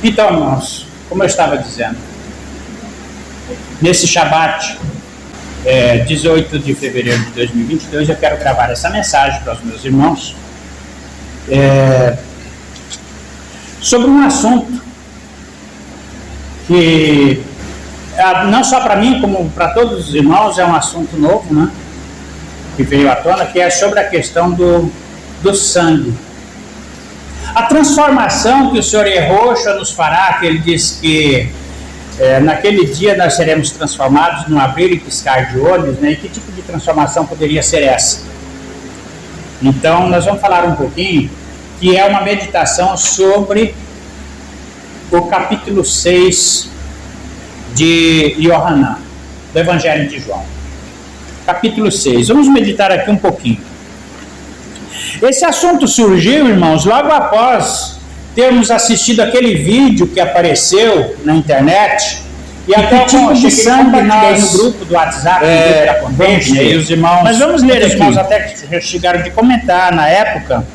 Então, irmãos, como eu estava dizendo, nesse Shabat, 18 de fevereiro de 2022, eu quero gravar essa mensagem para os meus irmãos sobre um assunto que, não só para mim, como para todos os irmãos, é um assunto novo, né? Que veio à tona, que é sobre a questão do sangue. A transformação que o Senhor Yehoshua nos fará, que ele diz que naquele dia nós seremos transformados num abrir e piscar de olhos, né? E que tipo de transformação poderia ser essa? Então nós vamos falar um pouquinho, que é uma meditação sobre o capítulo 6 de Yohanan, do Evangelho de João. Capítulo 6. Vamos meditar aqui um pouquinho. Esse assunto surgiu, irmãos, logo após termos assistido aquele vídeo que apareceu na internet, e até o tipo de sangue no grupo do WhatsApp da Convência, e os irmãos, mas vamos ler, os irmãos até que chegaram de comentar na época,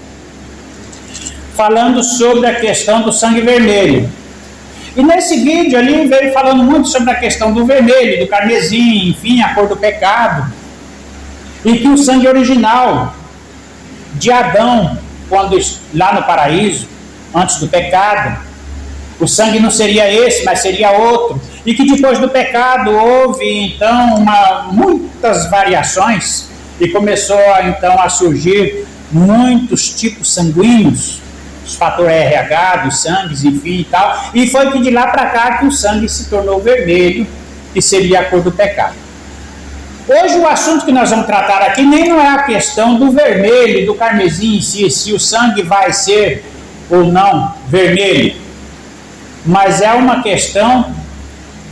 falando sobre a questão do sangue vermelho. E nesse vídeo ali veio falando muito sobre a questão do vermelho, do carmesim, enfim, a cor do pecado, e que o sangue original de Adão, quando lá no paraíso, antes do pecado, o sangue não seria esse, mas seria outro, e que depois do pecado houve então muitas variações, e começou então a surgir muitos tipos sanguíneos, os fatores RH, dos sangues, enfim e tal, e foi que de lá para cá que o sangue se tornou vermelho, que seria a cor do pecado. Hoje o assunto que nós vamos tratar aqui nem não é a questão do vermelho, do carmesim em si, se o sangue vai ser ou não vermelho, mas é uma questão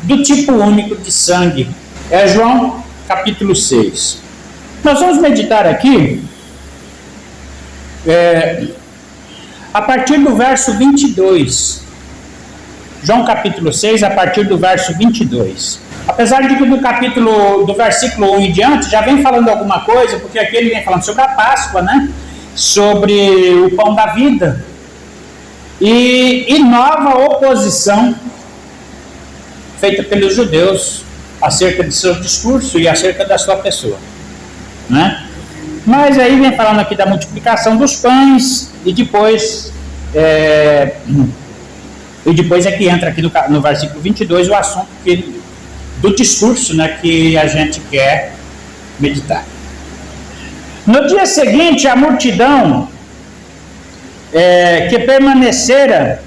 do tipo único de sangue. É João capítulo 6. Nós vamos meditar aqui a partir do verso 22. João capítulo 6, a partir do verso 22. Apesar de que do versículo 1 em diante, já vem falando alguma coisa, porque aqui ele vem falando sobre a Páscoa, né? Sobre o pão da vida. E nova oposição feita pelos judeus acerca de seu discurso e acerca da sua pessoa, né? Mas aí vem falando aqui da multiplicação dos pães, e depois é que entra aqui no versículo 22 o assunto do discurso, né, que a gente quer meditar. No dia seguinte, a multidão que permanecera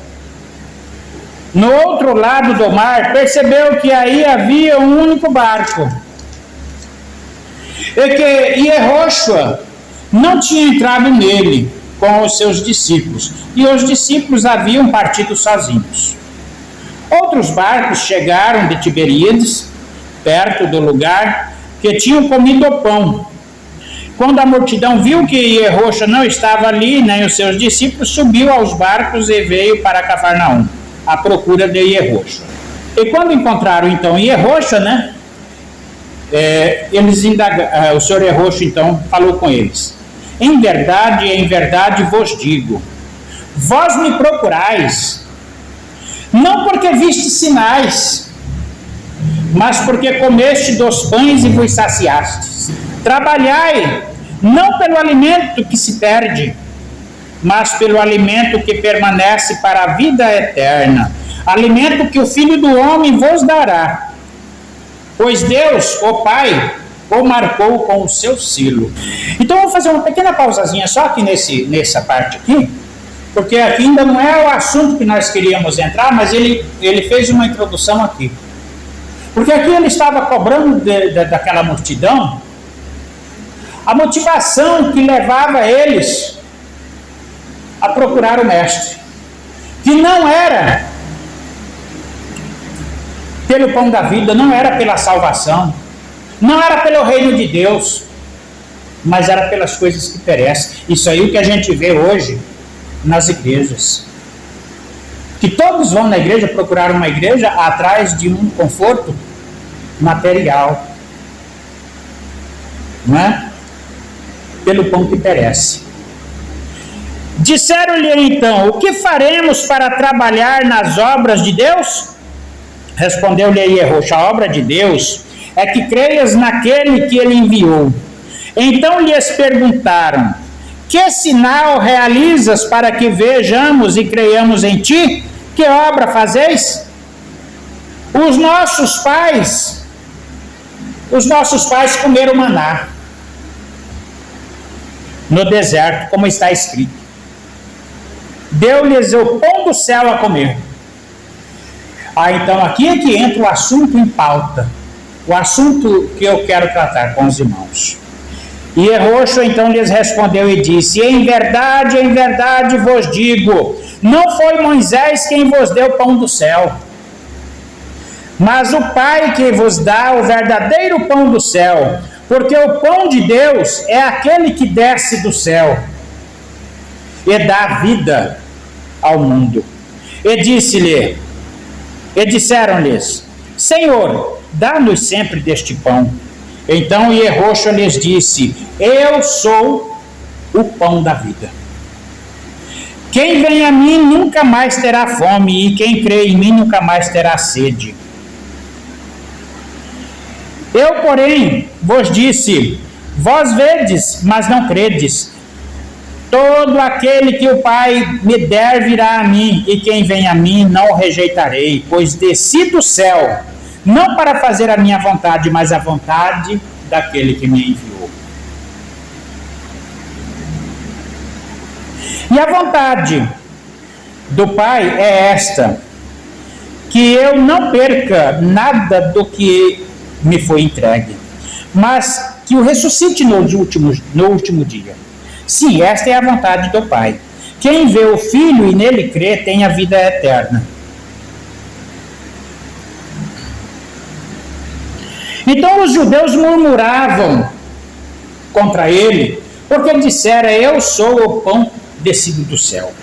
no outro lado do mar percebeu que aí havia um único barco, e que Yehoshua não tinha entrado nele com os seus discípulos, e os discípulos haviam partido sozinhos. Outros barcos chegaram de Tiberíades, perto do lugar que tinham comido o pão. Quando a multidão viu que Yehoshua não estava ali, nem os seus discípulos, subiu aos barcos e veio para Cafarnaum, à procura de Yehoshua. E quando encontraram então Yehoshua, né, o Senhor Yehoshua então falou com eles: em verdade vos digo, vós me procurais, não porque viste sinais, mas porque comeste dos pães e vos saciastes. Trabalhai, não pelo alimento que se perde, mas pelo alimento que permanece para a vida eterna, alimento que o Filho do Homem vos dará. Pois Deus, o Pai, o marcou com o seu selo. Então vamos fazer uma pequena pausazinha só aqui nessa parte aqui, porque aqui ainda não é o assunto que nós queríamos entrar, mas ele fez uma introdução aqui. Porque aqui ele estava cobrando daquela multidão a motivação que levava eles a procurar o Mestre, que não era pelo pão da vida, não era pela salvação, não era pelo reino de Deus, mas era pelas coisas que perecem. Isso aí é o que a gente vê hoje nas igrejas, que todos vão na igreja procurar uma igreja atrás de um conforto material, não é? Pelo pão que perece. Disseram-lhe então: o que faremos para trabalhar nas obras de Deus? Respondeu-lhe Ierroxo: a obra de Deus é que creias naquele que ele enviou. Então lhes perguntaram: que sinal realizas para que vejamos e creiamos em ti? Que obra fazeis? Os nossos pais comeram maná no deserto, como está escrito. Deu-lhes o pão do céu a comer. Então aqui é que entra o assunto em pauta, o assunto que eu quero tratar com os irmãos. E Ierroxo então lhes respondeu e disse: em verdade vos digo, não foi Moisés quem vos deu o pão do céu, mas o Pai que vos dá o verdadeiro pão do céu, porque o pão de Deus é aquele que desce do céu e dá vida ao mundo. E disseram-lhes: Senhor, dá-nos sempre deste pão. Então Ierroxo lhes disse: eu sou o pão da vida. Quem vem a mim nunca mais terá fome, e quem crê em mim nunca mais terá sede. Eu, porém, vos disse: vós vedes, mas não credes. Todo aquele que o Pai me der virá a mim, e quem vem a mim não o rejeitarei, pois desci do céu, não para fazer a minha vontade, mas a vontade daquele que me enviou. E a vontade do Pai é esta: que eu não perca nada do que me foi entregue, mas que o ressuscite no último dia. Sim, esta é a vontade do Pai. Quem vê o Filho e nele crê tem a vida eterna. Então os judeus murmuravam contra ele, porque dissera: eu sou o pão descido do céu.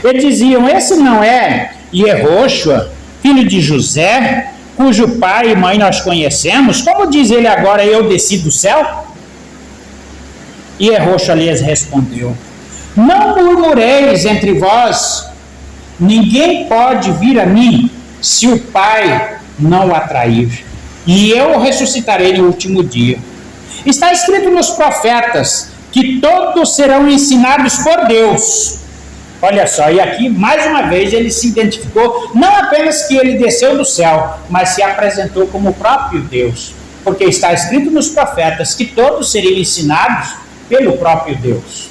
E diziam: esse não é Ierroxo, filho de José, cujo pai e mãe nós conhecemos? Como diz ele agora: eu desci do céu? E Ierroxo lhes respondeu: não murmureis entre vós, ninguém pode vir a mim se o Pai não o atrair, e eu o ressuscitarei no último dia. Está escrito nos profetas que todos serão ensinados por Deus. Olha só, e aqui mais uma vez ele se identificou, não apenas que ele desceu do céu, mas se apresentou como o próprio Deus, porque está escrito nos profetas que todos seriam ensinados pelo próprio Deus.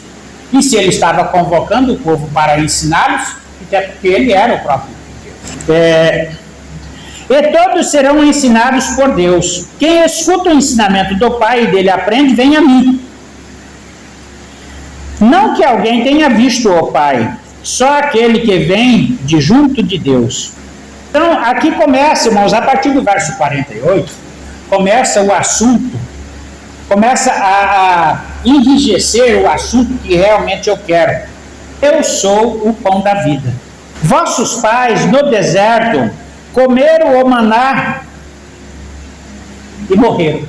E se ele estava convocando o povo para ensiná-los, até porque ele era o próprio Deus. E todos serão ensinados por Deus. Quem escuta o ensinamento do Pai e dele aprende, vem a mim. Não que alguém tenha visto o Pai, só aquele que vem de junto de Deus. Então, aqui começa, irmãos, a partir do verso 48, começa o assunto, começa a enrijecer o assunto que realmente eu quero. Eu sou o pão da vida. Vossos pais no deserto comeram o maná e morreram.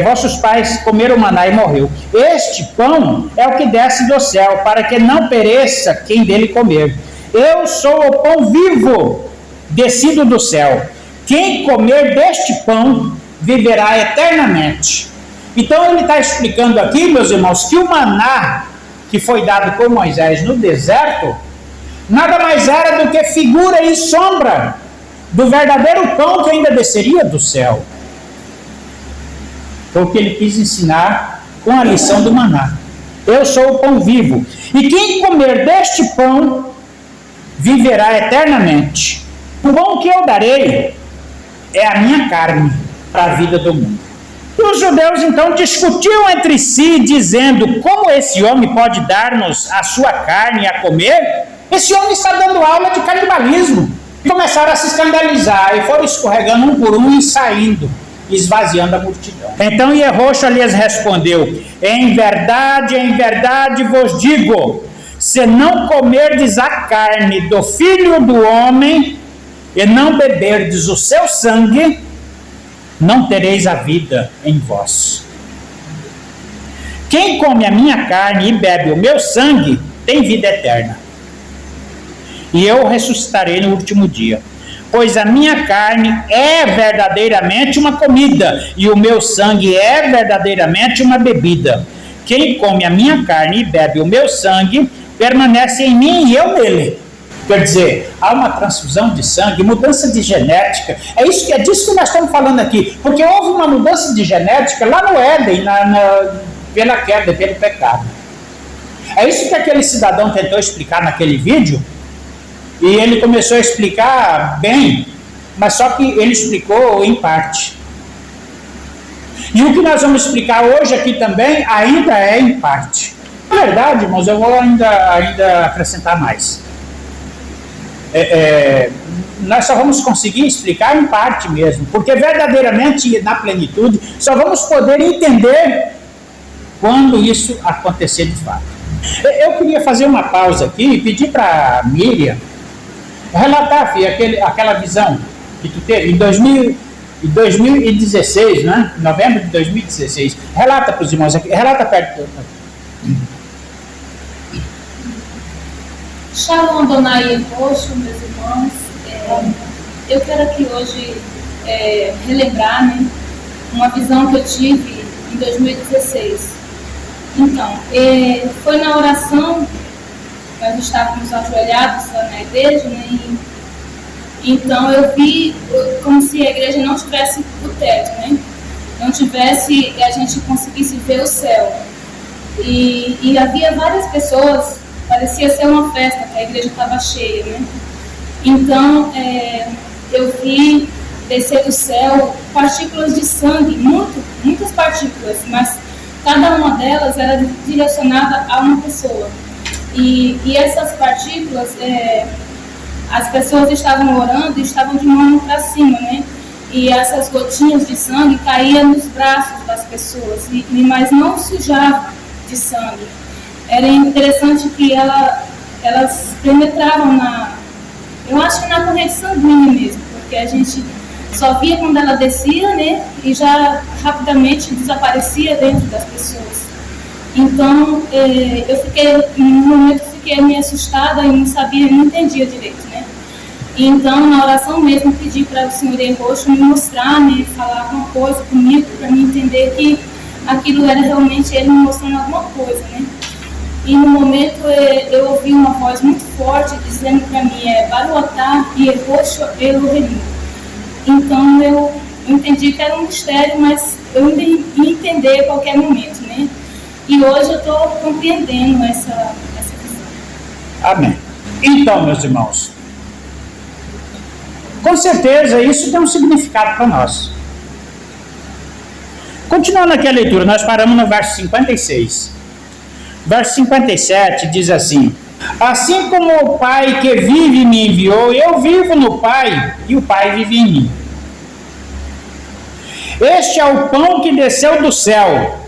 Vossos pais comeram o maná e morreu. Este pão é o que desce do céu, para que não pereça quem dele comer. Eu sou o pão vivo, descido do céu. Quem comer deste pão viverá eternamente. Então ele está explicando aqui, meus irmãos, que o maná que foi dado por Moisés no deserto nada mais era do que figura e sombra do verdadeiro pão que ainda desceria do céu. Foi o que ele quis ensinar com a lição do maná. Eu sou o pão vivo, e quem comer deste pão viverá eternamente. O pão que eu darei é a minha carne para a vida do mundo. E os judeus então discutiam entre si, dizendo: como esse homem pode dar-nos a sua carne a comer? Esse homem está dando aula de canibalismo. E começaram a se escandalizar, e foram escorregando um por um e saindo, esvaziando a multidão. Então Ierroxo lhes respondeu: em verdade vos digo, se não comerdes a carne do Filho do Homem e não beberdes o seu sangue, não tereis a vida em vós. Quem come a minha carne e bebe o meu sangue tem vida eterna, e eu ressuscitarei no último dia. Pois a minha carne é verdadeiramente uma comida, e o meu sangue é verdadeiramente uma bebida. Quem come a minha carne e bebe o meu sangue permanece em mim e eu nele. Quer dizer, há uma transfusão de sangue, mudança de genética. É disso que nós estamos falando aqui. Porque houve uma mudança de genética lá no Éden, pela queda, pelo pecado. É isso que aquele cidadão tentou explicar naquele vídeo. E ele começou a explicar bem, mas só que ele explicou em parte. E o que nós vamos explicar hoje aqui também ainda é em parte. Na verdade, irmãos, eu vou ainda acrescentar mais. Nós só vamos conseguir explicar em parte mesmo, porque verdadeiramente, na plenitude, só vamos poder entender quando isso acontecer de fato. Eu queria fazer uma pausa aqui e pedir para a Miriam relatar, filha, aquela visão que tu teve em 2016, né? Novembro de 2016. Relata para os irmãos aqui, relata perto do... Shalom, Donai e Roxo, meus irmãos. Eu quero aqui hoje relembrar, né, uma visão que eu tive em 2016. Então, foi na oração, nós estávamos ajoelhados lá na igreja, né, então eu vi como se a igreja não tivesse o teto, né, não tivesse, a gente conseguisse ver o céu. E havia várias pessoas. Parecia ser uma festa, que a igreja estava cheia, né? Então, eu vi descer do céu partículas de sangue, muitas partículas, mas cada uma delas era direcionada a uma pessoa. E essas partículas, as pessoas estavam orando e estavam de mão para cima, né? E essas gotinhas de sangue caíam nos braços das pessoas, mas não sujavam de sangue. Era interessante que elas penetravam eu acho que na corrente sanguínea mesmo, porque a gente só via quando ela descia, né, e já rapidamente desaparecia dentro das pessoas. Então, no momento fiquei meio assustada e não entendia direito, né. E então, na oração mesmo, pedi para o senhor Roxo me mostrar, né, falar alguma coisa comigo, para me entender que aquilo era realmente ele me mostrando alguma coisa, né. E no momento eu ouvi uma voz muito forte dizendo para mim, Baruatá e Roxo Elohim. Então eu entendi que era um mistério, mas eu ainda ia entender a qualquer momento, né? E hoje eu estou compreendendo essa visão. Amém. Então, meus irmãos, com certeza isso tem um significado para nós. Continuando aqui a leitura, nós paramos no verso 56. Verso 57 diz assim: assim como o Pai que vive me enviou, eu vivo no Pai e o Pai vive em mim. Este é o pão que desceu do céu.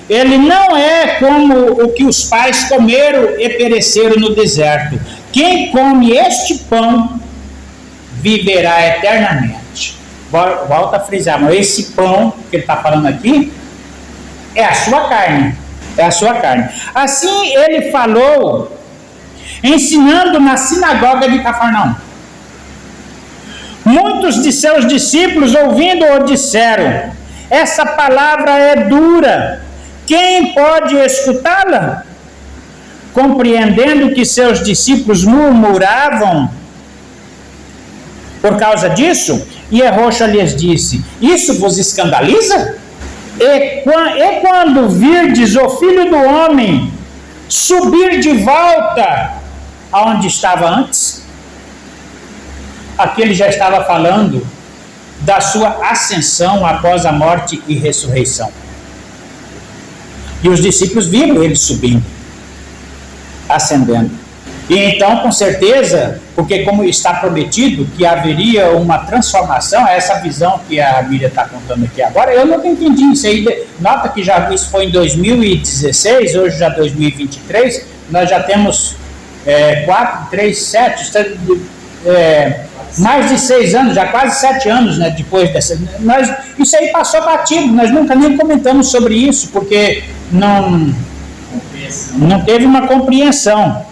Ele não é como o que os pais comeram e pereceram no deserto. Quem come este pão viverá eternamente. Volta a frisar, mas esse pão que ele está falando aqui é a sua carne. É a sua carne. Assim ele falou, ensinando na sinagoga de Cafarnaum. Muitos de seus discípulos, ouvindo-o, disseram: essa palavra é dura, quem pode escutá-la? Compreendendo que seus discípulos murmuravam por causa disso, Roxo lhes disse: isso vos escandaliza? E quando virdes o Filho do Homem subir de volta aonde estava antes? Aqui ele já estava falando da sua ascensão após a morte e ressurreição. E os discípulos viram ele subindo, ascendendo. E então, com certeza, porque como está prometido que haveria uma transformação, essa visão que a Miriam está contando aqui agora, eu nunca entendi isso aí. Nota que isso foi em 2016, hoje já 2023, nós já temos 4, 3, 7, mais de 6 anos, já quase 7 anos, né, depois dessa. Isso aí passou batido, nós nunca nem comentamos sobre isso, porque não teve uma compreensão.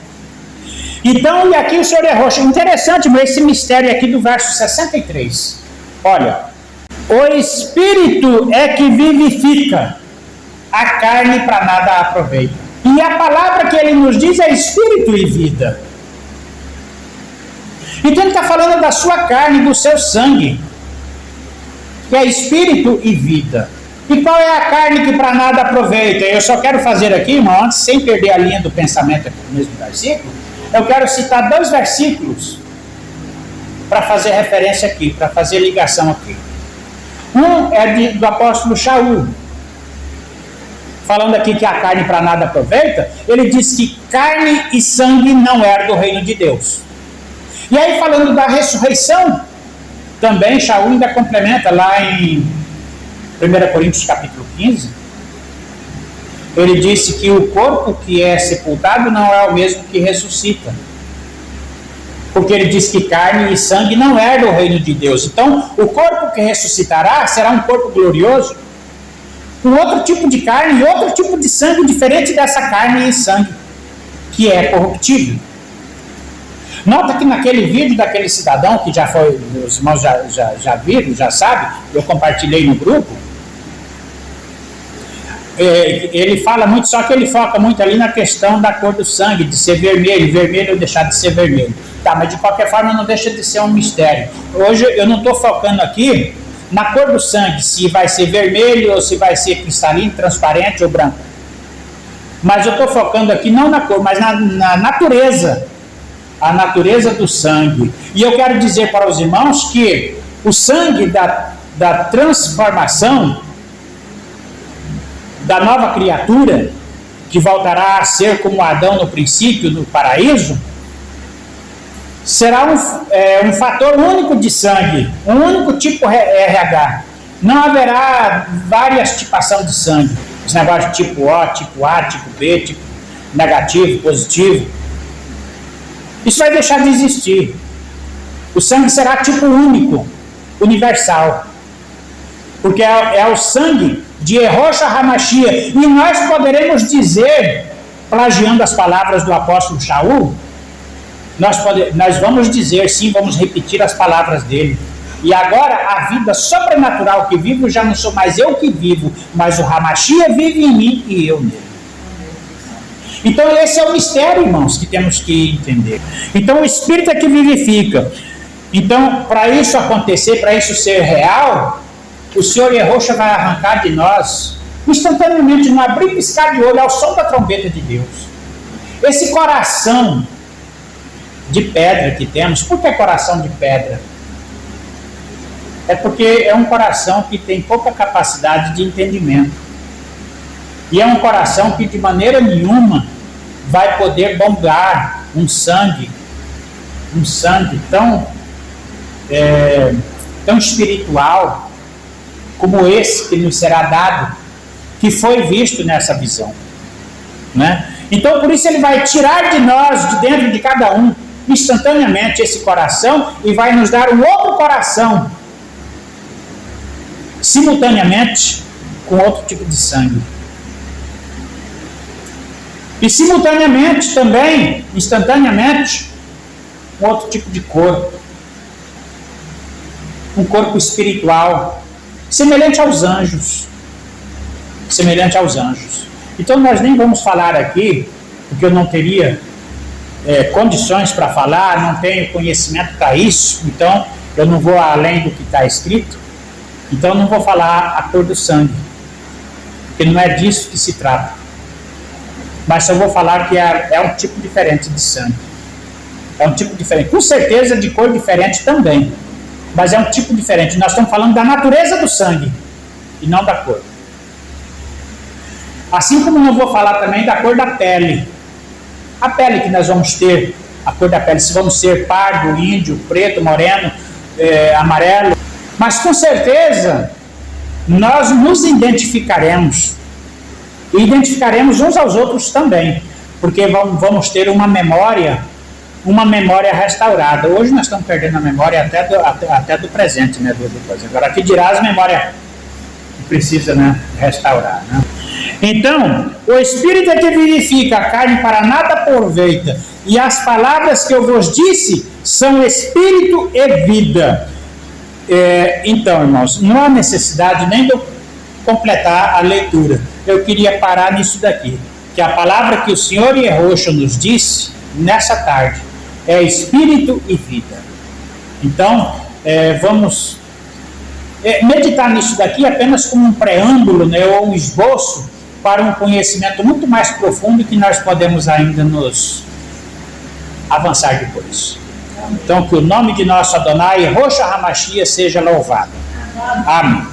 Então, e aqui o Senhor errou. Interessante esse mistério aqui do verso 63. Olha, o Espírito é que vivifica, a carne para nada aproveita. E a palavra que ele nos diz é Espírito e vida. Então ele está falando da sua carne, do seu sangue, que é Espírito e vida. E qual é a carne que para nada aproveita? Eu só quero fazer aqui, irmão, antes, sem perder a linha do pensamento aqui no mesmo versículo, eu quero citar 2 versículos para fazer referência aqui, para fazer ligação aqui. Um é do apóstolo Shaul, falando aqui que a carne para nada aproveita. Ele diz que carne e sangue não herdam do reino de Deus. E aí, falando da ressurreição, também Shaul ainda complementa lá em 1 Coríntios capítulo 15, ele disse que o corpo que é sepultado não é o mesmo que ressuscita. Porque ele diz que carne e sangue não herdam o reino de Deus. Então, o corpo que ressuscitará será um corpo glorioso, com outro tipo de carne e outro tipo de sangue diferente dessa carne e sangue, que é corruptível. Nota que naquele vídeo daquele cidadão, que já foi, os irmãos já viram, já sabem, eu compartilhei no grupo, ele fala muito, só que ele foca muito ali na questão da cor do sangue, de ser vermelho ou deixar de ser vermelho. Tá, mas de qualquer forma não deixa de ser um mistério. Hoje eu não estou focando aqui na cor do sangue, se vai ser vermelho ou se vai ser cristalino, transparente ou branco. Mas eu estou focando aqui não na cor, mas na natureza. A natureza do sangue. E eu quero dizer para os irmãos que o sangue da transformação, da nova criatura, que voltará a ser como Adão no princípio, no paraíso, será um fator único de sangue, um único tipo RH. Não haverá várias tipações de sangue. Esse negócio de tipo O, tipo A, tipo B, tipo negativo, positivo. Isso vai deixar de existir. O sangue será tipo único, universal. Porque é o sangue de Yehoshua HaMashiach. E nós poderemos dizer, plagiando as palavras do apóstolo Shaul, nós vamos dizer, sim, vamos repetir as palavras dele. E agora a vida sobrenatural que vivo já não sou mais eu que vivo, mas o HaMashiach vive em mim e eu nele. Então esse é o mistério, irmãos, que temos que entender. Então o Espírito é que vivifica. Então, para isso acontecer, para isso ser real, o Senhor Yehoshua vai arrancar de nós, instantaneamente, no abrir e piscar de olho, ao som da trombeta de Deus. Esse coração de pedra que temos. Por que coração de pedra? É porque é um coração que tem pouca capacidade de entendimento. E é um coração que de maneira nenhuma vai poder bombear um sangue tão espiritual como esse que nos será dado, que foi visto nessa visão, né? Então por isso ele vai tirar de nós, de dentro de cada um, instantaneamente esse coração, e vai nos dar um outro coração, simultaneamente, com outro tipo de sangue. E simultaneamente também, instantaneamente, um outro tipo de corpo. Um corpo espiritual, semelhante aos anjos. Semelhante aos anjos. Então nós nem vamos falar aqui, porque eu não teria condições para falar, não tenho conhecimento para isso, então eu não vou além do que está escrito. Então eu não vou falar a cor do sangue, porque não é disso que se trata. Mas só vou falar que é um tipo diferente de sangue. É um tipo diferente. Com certeza de cor diferente também. Mas é um tipo diferente. Nós estamos falando da natureza do sangue e não da cor. Assim como não vou falar também da cor da pele. A pele que nós vamos ter, a cor da pele, se vamos ser pardo, índio, preto, moreno, amarelo. Mas com certeza nós nos identificaremos. E identificaremos uns aos outros também, porque vamos ter uma memória restaurada. Hoje nós estamos perdendo a memória até do presente, né? Agora, que dirá as memórias que precisa, né, restaurar, né? Então, o Espírito é que vivifica, a carne para nada aproveita. E as palavras que eu vos disse são Espírito e vida. Então, irmãos, não há necessidade nem de eu completar a leitura. Eu queria parar nisso daqui. Que a palavra que o Senhor Yehoshua nos disse nessa tarde é Espírito e vida. Então, vamos meditar nisso daqui apenas como um preâmbulo, né, ou um esboço para um conhecimento muito mais profundo que nós podemos ainda nos avançar depois. Então, que o nome de nosso Adonai, Yehoshua HaMashiach, seja louvado. Amém.